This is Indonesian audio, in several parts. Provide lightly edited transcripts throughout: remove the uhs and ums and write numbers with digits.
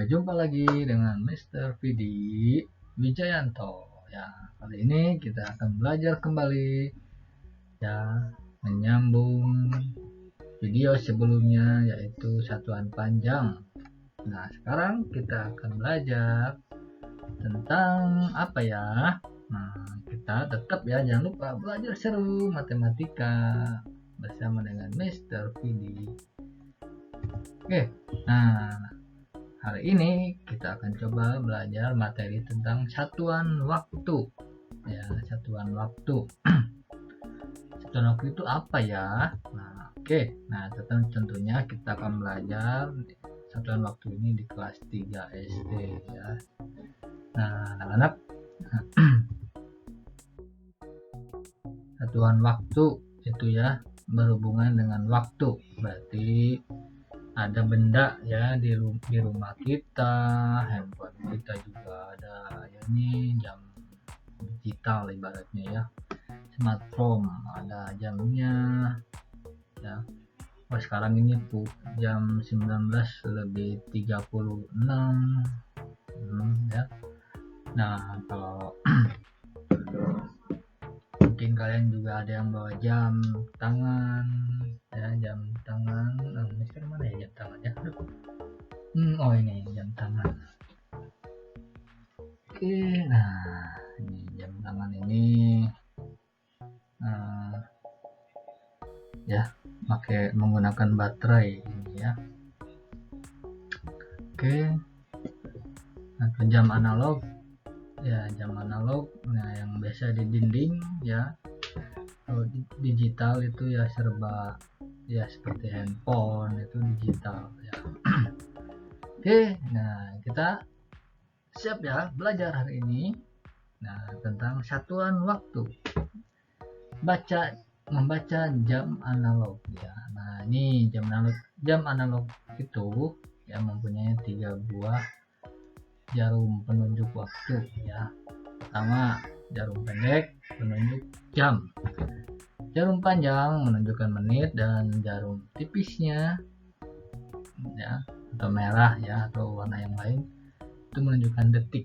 Sampai jumpa lagi dengan Mr. Vidi Wijayanto. Ya, kali ini kita akan belajar kembali ya, menyambung video sebelumnya yaitu satuan panjang. Nah, sekarang kita akan belajar tentang apa ya? Nah, kita tetap ya, jangan lupa belajar seru matematika bersama dengan Mr. Vidi. Oke, nah hari ini kita akan coba belajar materi tentang satuan waktu. Ya, satuan waktu. Satuan waktu itu apa ya? Nah, oke. Nah, tentunya kita akan belajar satuan waktu ini di kelas 3 SD ya. Nah, anak-anak, satuan waktu itu ya berhubungan dengan waktu. Berarti ada benda ya di rumah kita, handphone kita juga ada ya, ini jam digital ibaratnya ya, smartphone ada jamnya ya. Oh, sekarang ini jam 19:36 ya. Nah, kalau mungkin kalian juga ada yang bawa jam tangan ya, jam tangan. Nah, ini sekarang mana ya jam tangan ya? Oh, ini jam tangan. Oke, nah ini jam tangan ini ya menggunakan baterai ini ya. Oke, atau jam analog ya, jam analog nah yang biasa di dinding ya. Kalau digital itu ya serba ya seperti handphone itu digital ya. Oke, nah kita siap ya belajar hari ini. Nah, tentang satuan waktu. Membaca jam analog ya. Nah, ini jam analog itu ya mempunyai 3 buah jarum penunjuk waktu ya. Pertama, jarum pendek penunjuk jam. Jarum panjang menunjukkan menit, dan jarum tipisnya ya atau merah ya atau warna yang lain itu menunjukkan detik.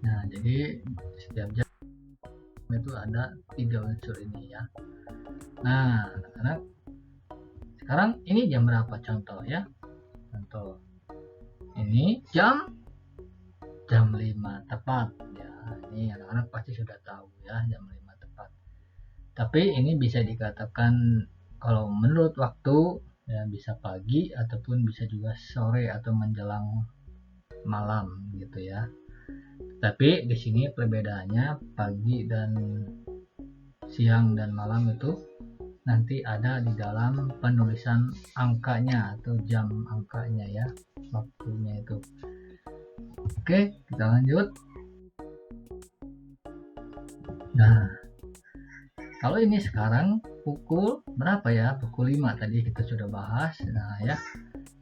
Nah, jadi setiap jam itu ada 3 unsur ini ya. Nah, anak-anak, sekarang ini jam berapa contoh ya? Contoh ini jam 5 tepat ya. Ini anak-anak pasti sudah tahu ya, jam 5 tepat. Tapi ini bisa dikatakan kalau menurut waktu ya bisa pagi ataupun bisa juga sore atau menjelang malam gitu ya. Tapi di sini perbedaannya pagi dan siang dan malam itu nanti ada di dalam penulisan angkanya atau jam angkanya ya, waktunya itu. Oke, kita lanjut. Nah, kalau ini sekarang pukul berapa ya? Pukul 5 tadi kita sudah bahas. Nah ya.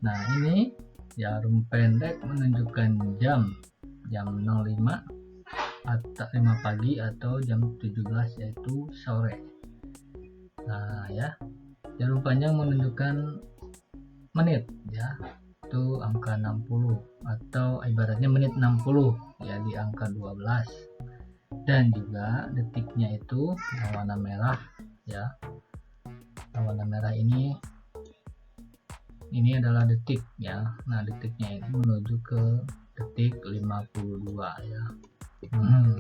Nah, ini jarum pendek menunjukkan jam 05 atau 5 pagi atau jam 17 yaitu sore. Nah ya, jarum panjang menunjukkan menit ya, itu angka 60 atau ibaratnya menit 60 ya di angka 12. Dan juga detiknya itu yang warna merah ya. Yang warna merah ini adalah detik ya. Nah, detiknya itu menuju ke detik 52 ya.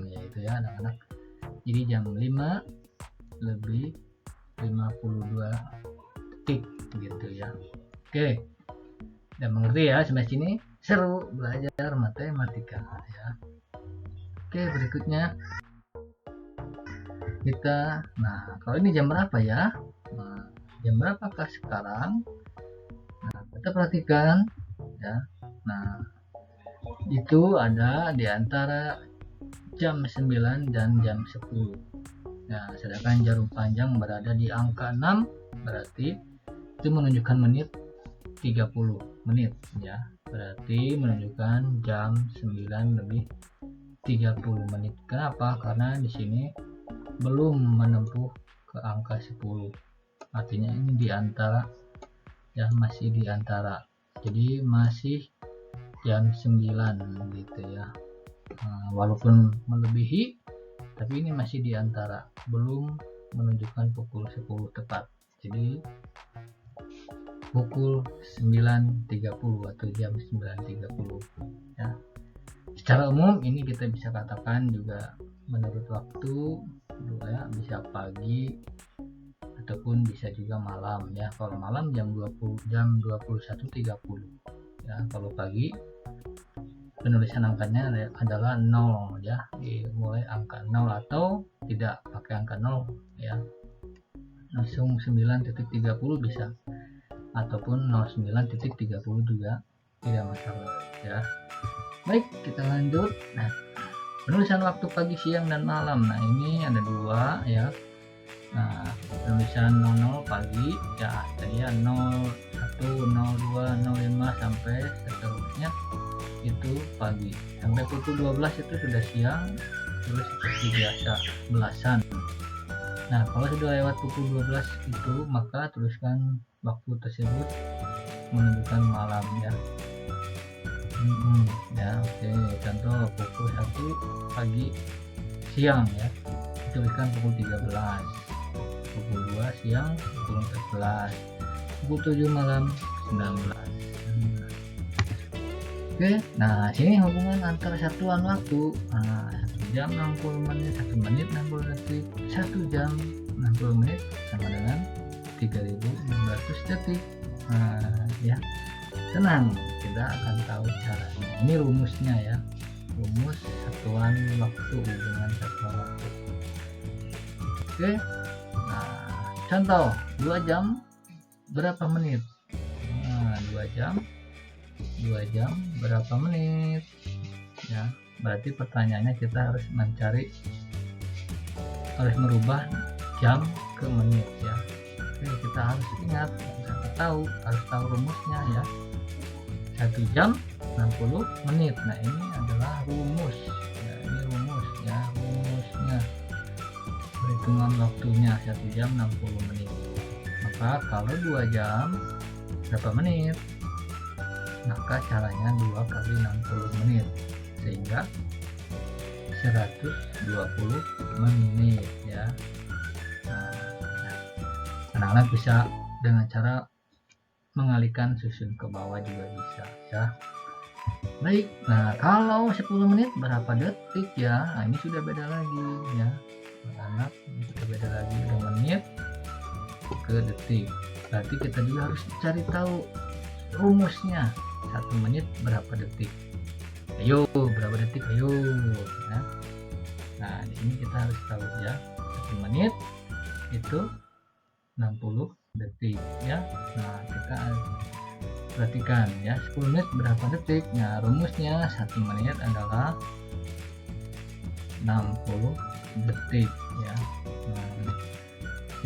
Ya itu ya anak-anak. Jadi jam 5 lebih 52 detik gitu ya. Oke. Udah mengerti ya sampai sini? Seru belajar matematika ya. Oke, berikutnya kita, nah kalau ini jam berapa ya? Nah, jam berapakah sekarang? Nah, kita perhatikan ya. Nah, itu ada di antara jam 9 dan jam 10. Nah, sedangkan jarum panjang berada di angka 6, berarti itu menunjukkan menit 30 menit ya. Berarti menunjukkan jam 9 lebih 30 menit. Kenapa? Karena di sini belum menempuh ke angka 10. Artinya ini di antara ya, masih di antara. Jadi masih jam 9 gitu ya. Walaupun melebihi, tapi ini masih di antara, belum menunjukkan pukul 10 tepat. Jadi pukul 9.30 atau jam 9.30 ya. Secara umum ini kita bisa katakan juga menurut waktu ya, bisa pagi ataupun bisa juga malam ya. Kalau malam jam 21.30 ya. Kalau pagi penulisan angkanya adalah 0 ya, dimulai angka 0 atau tidak pakai angka 0 ya, langsung 9.30 bisa, ataupun 09.30 juga tidak masalah ya. Baik, kita lanjut. Nah, penulisan waktu pagi, siang, dan malam. Nah, ini ada dua ya. Nah, penulisan 00 pagi ya, tadi ya 01, 02, 05 sampai seterusnya itu pagi, sampai pukul 12 itu sudah siang, terus seperti biasa belasan. Nah, kalau sudah lewat pukul 12 itu maka tuliskan waktu tersebut menunjukkan malam ya. Ya, oke. Contoh pukul 1 pagi siang ya, tuliskan pukul 13, pukul 2 siang pukul 14, pukul 7 malam 19. Oke, nah sini hubungan antara satuan waktu. Nah, 1 jam 60 menit, 1 menit 60 detik, 1 jam 60 menit sama dengan 3600 detik. Nah, ya, tenang, kita akan tahu caranya. Ini rumusnya ya, rumus satuan waktu, hubungan satuan waktu. Oke, nah contoh 2 jam berapa menit? Nah, 2 jam berapa menit ya. Berarti pertanyaannya kita harus merubah jam ke menit ya. Oke, kita harus ingat, harus tahu rumusnya ya. 1 jam 60 menit. Nah, ini adalah rumus ya, ini rumus ya, rumusnya perhitungan waktunya 1 jam 60 menit. Maka kalau 2 jam berapa menit? Maka caranya 2 kali 60 menit sehingga 120 menit ya. Nah, anak-anak bisa dengan cara mengalihkan susun ke bawah juga bisa ya. Baik, nah kalau 10 menit berapa detik ya? Nah, ini sudah beda lagi ya, anak sudah beda lagi, dari menit ke detik. Berarti kita juga harus cari tahu rumusnya. 1 menit berapa detik? Ayo, berapa detik? Ayo ya. Nah, di sini kita harus tahu ya, 1 menit itu 60 detik ya. Nah, kita perhatikan ya, 10 menit berapa detik? Nah, rumusnya 1 menit adalah 60 detik ya. Nah,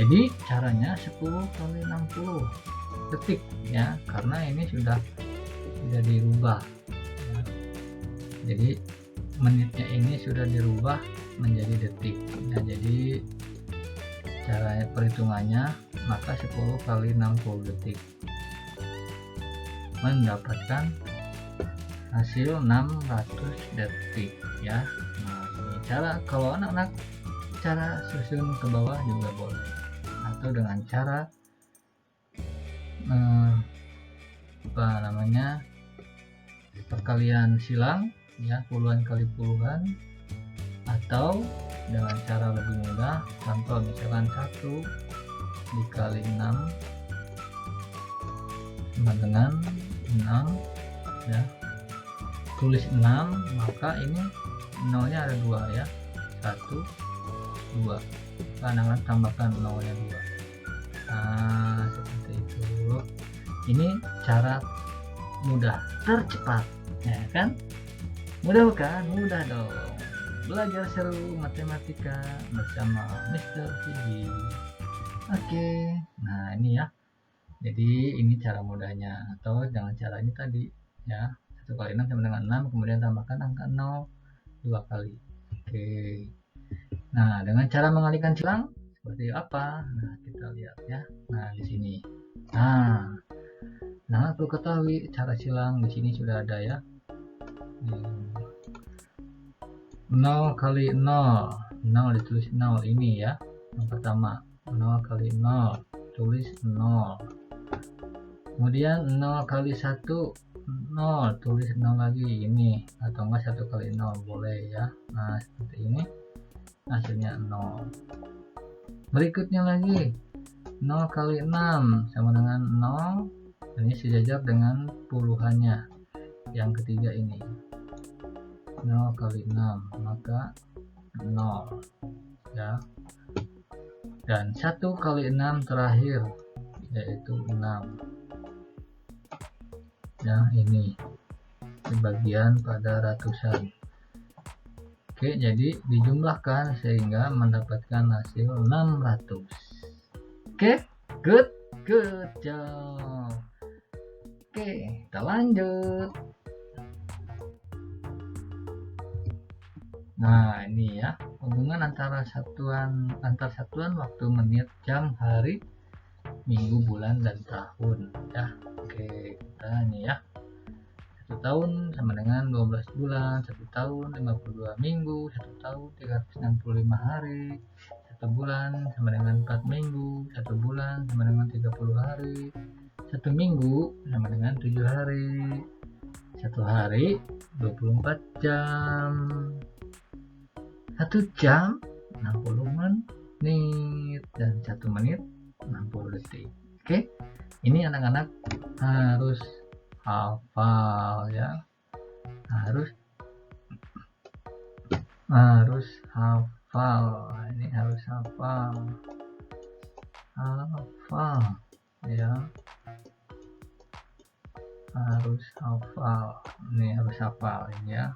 jadi caranya 10 kali 60 detik ya, karena ini sudah dirubah ya. Jadi menitnya ini sudah dirubah menjadi detik ya. Jadi cara perhitungannya maka 10 kali 60 detik mendapatkan hasil 600 detik ya. Nah, ini cara, kalau anak-anak cara susun ke bawah juga boleh, atau dengan cara perkalian silang ya, puluhan kali puluhan, atau dengan cara lebih mudah, contoh misalkan 1 dikali 6 sama dengan 6 ya, tulis 6 maka ini nolnya ada 2 ya, 1 2, anak-anak tambahkan nolnya 2. Nah, seperti itu. Ini cara mudah tercepat ya kan? Mudah bukan? Mudah dong. Belajar seru matematika bersama Mr. Fiji. Oke, nah ini ya, jadi ini cara mudahnya, atau dengan cara ini tadi ya, 1 kali 6 sama dengan 6, kemudian tambahkan angka 0 2 kali. Oke, nah dengan cara mengalihkan silang seperti apa? Nah, kita lihat ya. Nah, di sini. Nah, Nah, perlu ketahui cara silang di sini sudah ada ya. 0 kali 0, 0 ditulis 0 ini ya. Yang pertama, 0 kali 0, tulis 0. Kemudian 0 kali 1, 0, tulis 0 lagi ini, atau enggak 1 kali 0 boleh ya. Nah, seperti ini hasilnya 0. Berikutnya lagi 0 kali 6 sama dengan 0, ini sejajar dengan puluhannya. Yang ketiga ini 0 kali 6, maka 0 ya. Dan 1 kali 6 terakhir yaitu 6 ya, ini dibagian pada ratusan. Oke, jadi dijumlahkan sehingga mendapatkan hasil 600. Oke, good job. Oke, kita lanjut. Nah, ini ya, hubungan antar satuan waktu, menit, jam, hari, minggu, bulan, dan tahun ya. Oke, kita ini ya. 1 tahun sama dengan 12 bulan, 1 tahun 52 minggu, 1 tahun 365 hari, 1 bulan sama dengan 4 minggu, 1 bulan sama dengan 30 hari, 1 minggu sama dengan 7 hari, 1 hari 24 jam, 1 jam 60 menit, dan 1 menit 60 detik. Oke, ini anak-anak harus hafal ya, harus hafal, ini harus hafal ya, harus hafal, ini harus hafal ini ya.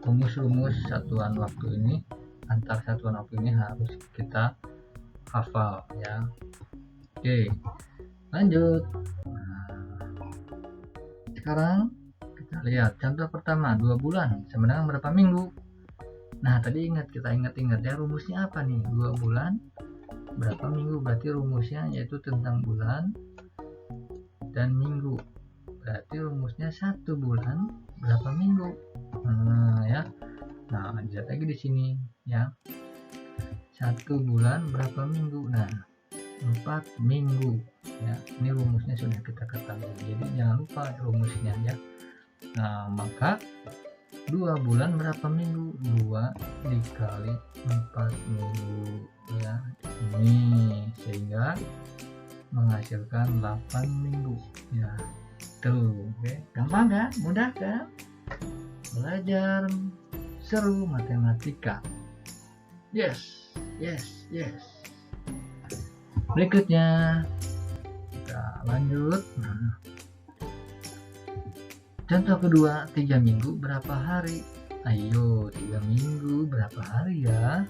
Rumus-rumus satuan waktu ini, antar satuan waktu ini harus kita hafal ya. Oke, lanjut. Sekarang kita lihat contoh pertama, 2 bulan sama dengan berapa minggu. Nah, tadi kita ingat ya, rumusnya apa nih? 2 bulan berapa minggu, berarti rumusnya yaitu tentang bulan dan minggu. Berarti rumusnya 1 bulan berapa minggu. Nah, ya. Nah, lihat lagi di sini ya. 1 bulan berapa minggu. Nah, 4 minggu ya. Ini rumusnya sudah kita ketahui, jadi jangan lupa rumusnya ya. Nah, maka 2 bulan berapa minggu, 2 dikali 4 minggu ya, ini sehingga menghasilkan 8 minggu ya. Tuh, oke. Gampang kan, mudah kan, belajar seru matematika. Yes. Berikutnya kita lanjut. Nah, contoh kedua, 3 minggu berapa hari. Ayo, 3 minggu berapa hari ya.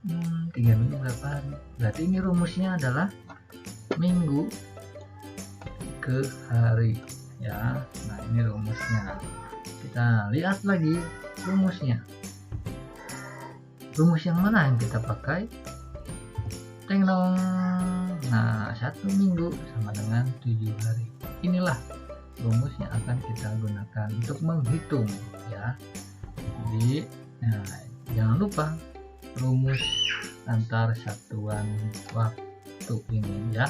3 minggu berapa hari. Berarti ini rumusnya adalah minggu ke hari ya. Nah, ini rumusnya. Kita lihat lagi rumusnya. Rumus yang mana yang kita pakai? Teng dong. Nah, 1 minggu sama dengan 7 hari. Inilah rumus yang akan kita gunakan untuk menghitung ya. Jadi, nah, jangan lupa rumus antar satuan waktu ini ya.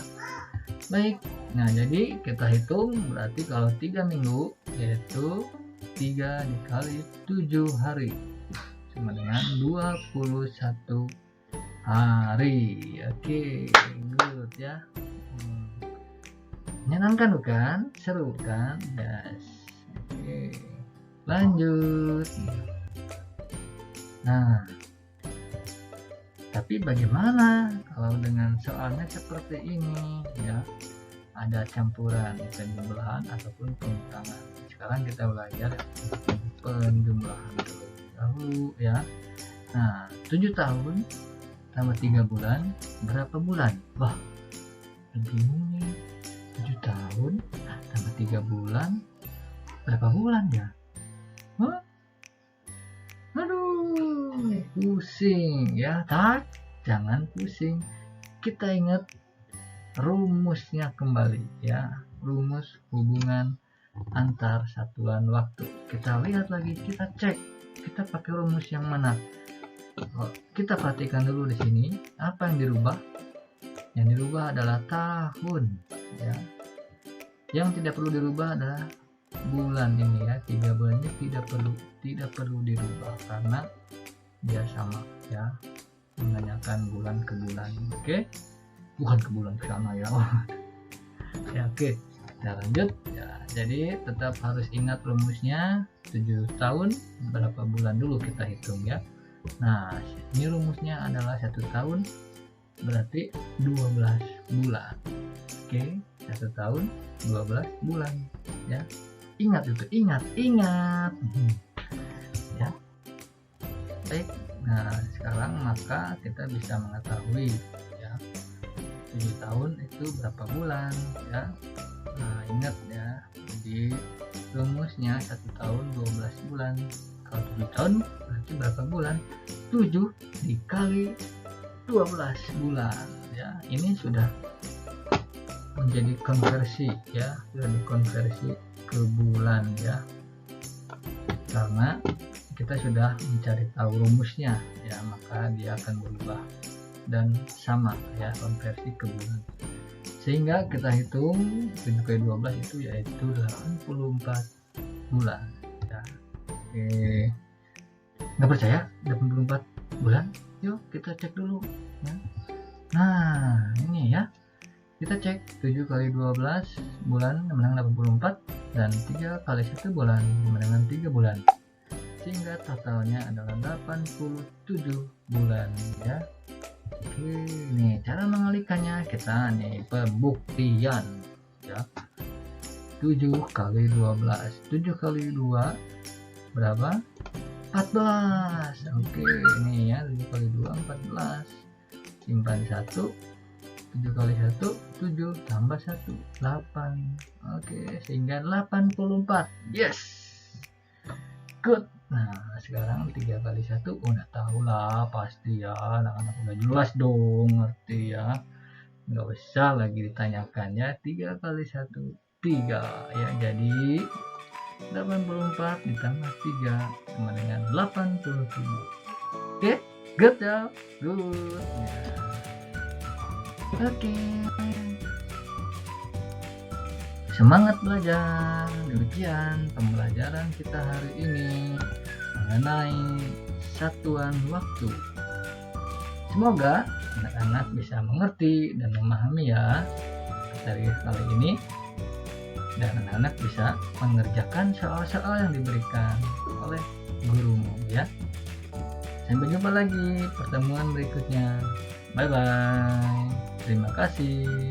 Baik, nah jadi kita hitung, berarti kalau 3 minggu yaitu 3 dikali 7 hari sama dengan 21 hari. Oke, good ya. Menyenangkan bukan? Seru kan? Yes. Oke, lanjut. Nah, tapi bagaimana kalau dengan soalnya seperti ini ya, ada campuran penjumlahan ataupun pengurangan. Sekarang kita belajar penjumlahan dahulu ya. Nah, 7 tahun tambah 3 bulan berapa bulan? Wah, bingung nih. 7 tahun tambah 3 bulan berapa bulan ya? Hah? Aduh, pusing ya. Tak, jangan pusing. Kita ingat rumusnya kembali ya, rumus hubungan antar satuan waktu. Kita lihat lagi, kita cek, kita pakai rumus yang mana. Kita perhatikan dulu di sini apa yang dirubah. Yang dirubah adalah tahun ya. Yang tidak perlu dirubah adalah bulan ini ya. 3 bulan ini tidak perlu dirubah karena dia sama ya, menanyakan bulan ke bulan. Oke, bukan ke bulan ke sana ya. Ya oke, kita lanjut ya. Jadi tetap harus ingat rumusnya, 7 tahun berapa bulan dulu kita hitung ya. Nah, ini rumusnya adalah 1 tahun berarti 12 bulan. Oke, 1 tahun 12 bulan ya. Ingat itu, ingat ya. Baik, nah sekarang maka kita bisa mengetahui ya, 7 tahun itu berapa bulan ya. Nah ingat ya, jadi rumusnya 1 tahun 12 bulan. Kalau 7 tahun berarti berapa bulan? 7 dikali 12 bulan ya. Ini sudah menjadi konversi ya, sudah dikonversi ke bulan ya, karena kita sudah mencari tahu rumusnya ya, maka dia akan berubah dan sama ya, konversi ke bulan, sehingga kita hitung 7 kali 12 itu yaitu 84 bulan ya. Oke, nggak percaya 84 bulan? Yuk kita cek dulu ya. Nah ini ya, kita cek 7 kali 12 bulan menang 84 dan 3 kali 1 bulan menang 3 bulan, sehingga totalnya adalah 87 bulan ya. Oke, nih cara mengalikannya kita nih pembuktian ya. 7 kali 12, 7 kali 2 berapa? 14. Oke, ini ya, 7 kali 2 14. Simpan 1, 7 kali 1 7 tambah 1 8. Oke, sehingga 84. Yes, good. Nah sekarang 3 kali 1 udah tahu lah pasti ya, anak-anak udah jelas dong, ngerti ya, nggak usah lagi ditanyakan ya. 3 kali 1 3 ya, jadi 84 ditambah 3 sama dengan 87. Oke, good ya, good ya. Oke, semangat belajar. Demikian pembelajaran kita hari ini mengenai satuan waktu. Semoga anak-anak bisa mengerti dan memahami ya materi kali ini, dan anak-anak bisa mengerjakan soal-soal yang diberikan oleh gurumu ya. Sampai jumpa lagi pertemuan berikutnya. Bye bye. Terima kasih.